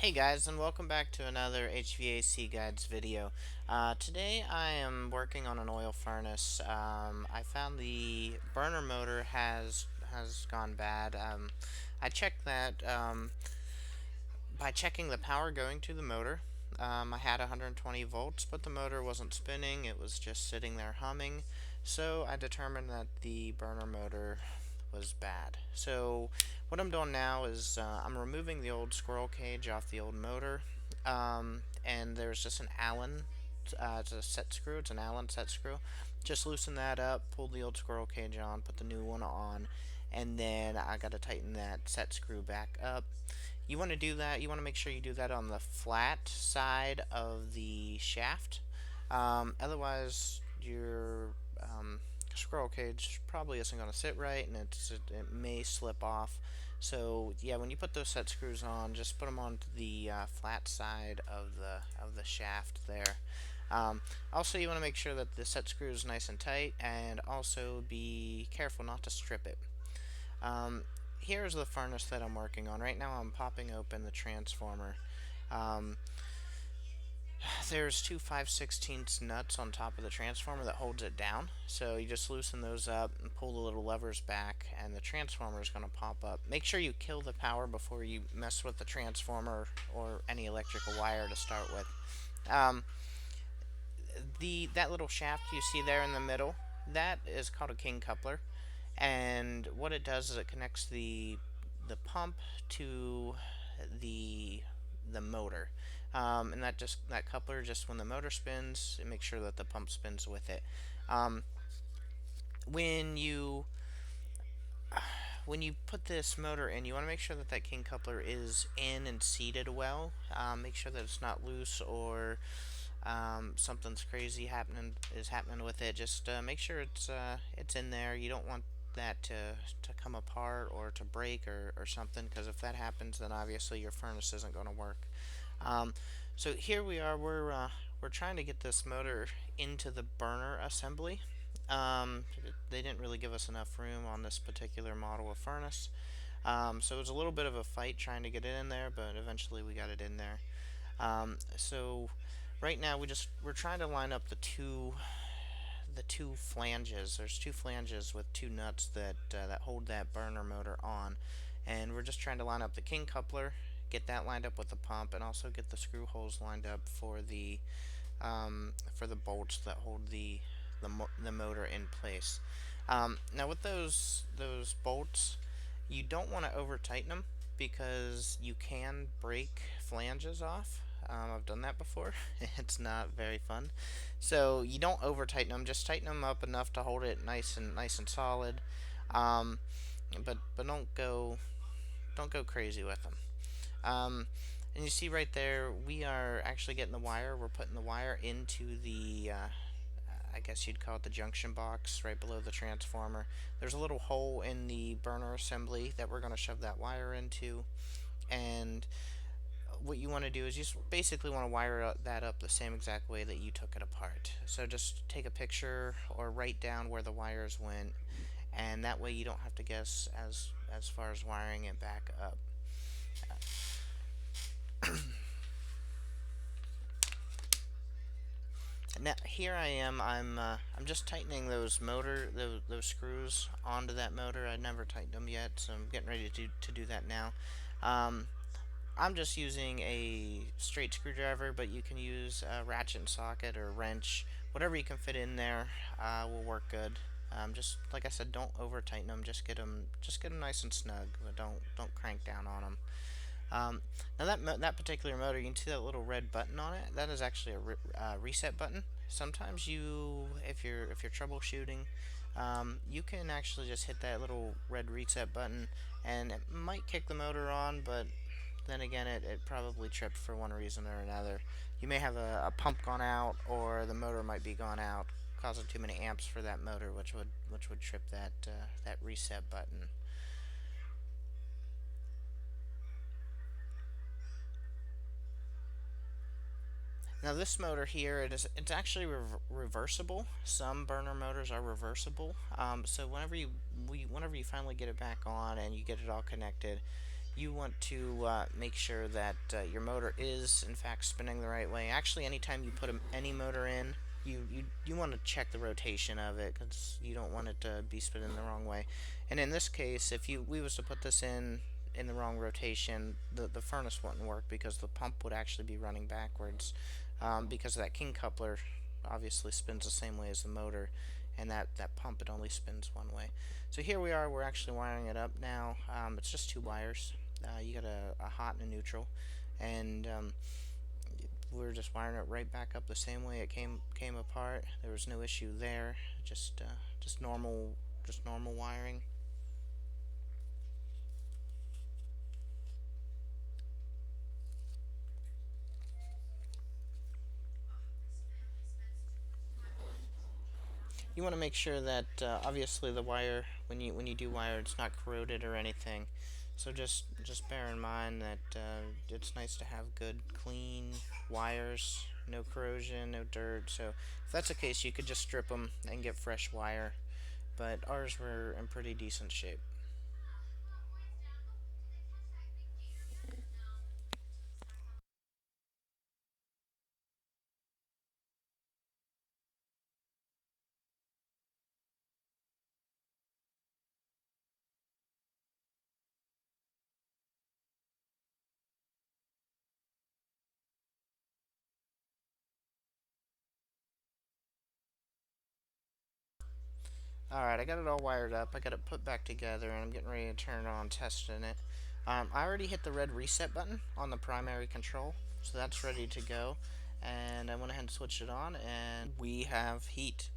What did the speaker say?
Hey guys, and welcome back to another HVAC Guides video. Today I am working on an oil furnace. I found the burner motor has gone bad. I checked that by checking the power going to the motor. I had 120 volts, but the motor wasn't spinning. It was just sitting there humming. So I determined that the burner motor was bad. So what I'm doing now is I'm removing the old squirrel cage off the old motor, and there's just an Allen. It's a set screw. It's an Allen set screw. Just loosen that up, pull the old squirrel cage on, put the new one on, and then I got to tighten that set screw back up. You want to do that. You want to make sure you do that on the flat side of the shaft. Otherwise, your squirrel cage probably isn't going to sit right, and it may slip off. So yeah, when you put those set screws on, just put them on the flat side of the shaft there. Also, you want to make sure that the set screw is nice and tight, and also be careful not to strip it. Um, Here's the furnace that I'm working on. Right now I'm popping open the transformer. Um, there's two 5/16 nuts on top of the transformer that holds it down. So you just loosen those up and pull the little levers back, and the transformer is going to pop up. Make sure you kill the power before you mess with the transformer or any electrical wire to start with. Um, that little shaft you see there in the middle, that is called a king coupler, and what it does is it connects the pump to the the motor, and that coupler, just when the motor spins, it makes sure that the pump spins with it. Um, when you when you put this motor in, you want to make sure that that king coupler is in and seated well. Make sure that it's not loose, or something's crazy happening with it. Just make sure it's in there. You don't want that to come apart or to break or something, because if that happens, then obviously your furnace isn't going to work. Um, so here we are. We're trying to get this motor into the burner assembly. They didn't really give us enough room on this particular model of furnace. So it was a little bit of a fight trying to get it in there, but eventually we got it in there. So right now we're trying to line up the two flanges. There's two flanges with two nuts that hold that burner motor on, and we're just trying to line up the king coupler, get that lined up with the pump, and also get the screw holes lined up for the bolts that hold the motor in place. Now with those bolts, you don't want to over tighten them, because you can break flanges off. I've done that before. It's not very fun. So you don't over tighten them. Just tighten them up enough to hold it nice and solid. Um, but don't go crazy with them. And you see right there, we are actually getting the wire. We're putting the wire into the I guess you'd call it the junction box right below the transformer. There's a little hole in the burner assembly that we're going to shove that wire into, and what you want to do is you just basically want to wire that up the same exact way that you took it apart. So just take a picture or write down where the wires went, and that way you don't have to guess as far as wiring it back up. Now here I am. I'm just tightening those screws onto that motor. I never tightened them yet, so I'm getting ready to do that now. Um, I'm just using a straight screwdriver, but you can use a ratchet and socket or wrench. Whatever you can fit in there will work good. Just like I said, don't over tighten them. Just get them nice and snug. But don't crank down on them. Now that particular motor, you can see that little red button on it. That is actually a reset button. Sometimes if you're troubleshooting, you can actually just hit that little red reset button, and it might kick the motor on, but then again, it probably tripped for one reason or another. You may have a pump gone out, or the motor might be gone out, causing too many amps for that motor, which would trip that reset button. Now this motor here, it's actually reversible. Some burner motors are reversible. So whenever you finally get it back on and you get it all connected, you want to make sure that your motor is in fact spinning the right way. Actually, anytime you put any motor in, you want to check the rotation of it because you don't want it to be spinning the wrong way. And in this case, if we was to put this in the wrong rotation, the furnace wouldn't work because the pump would actually be running backwards, because that king coupler obviously spins the same way as the motor, and that pump, it only spins one way. So here we are, we're actually wiring it up now. It's just two wires. You got a hot and a neutral, and we're just wiring it right back up the same way it came apart. There was no issue there. Just normal wiring. You want to make sure that obviously the wire, when you do wire, it's not corroded or anything. So just bear in mind that it's nice to have good clean wires, no corrosion, no dirt. So if that's the case, you could just strip them and get fresh wire. But ours were in pretty decent shape. Alright, I got it all wired up. I got it put back together, and I'm getting ready to turn it on, testing it. I already hit the red reset button on the primary control, so that's ready to go. And I went ahead and switched it on, and we have heat.